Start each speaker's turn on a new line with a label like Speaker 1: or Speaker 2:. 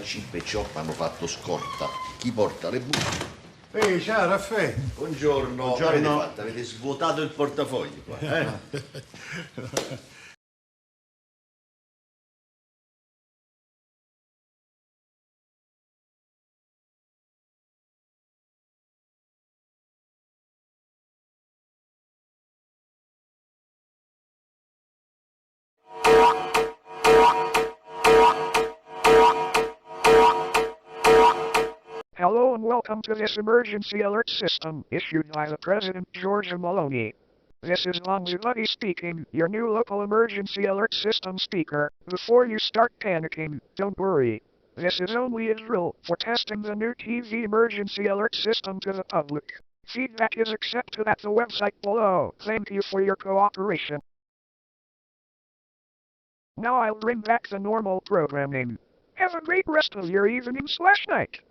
Speaker 1: erano 5 e ciò, mi hanno fatto scorta. Chi porta le buste?
Speaker 2: Ehi, ciao Raffaele.
Speaker 1: Buongiorno. Che avete fatto? Avete svuotato il portafoglio qua, eh?
Speaker 3: Hello and welcome to this emergency alert system issued by the President Georgia Maloney. This is Longzibuddy speaking, your new local emergency alert system speaker. Before you start panicking, don't worry. This is only a drill for testing the new TV emergency alert system to the public. Feedback is accepted at the website below. Thank you for your cooperation. Now I'll bring back the normal programming. Have a great rest of your evening/night.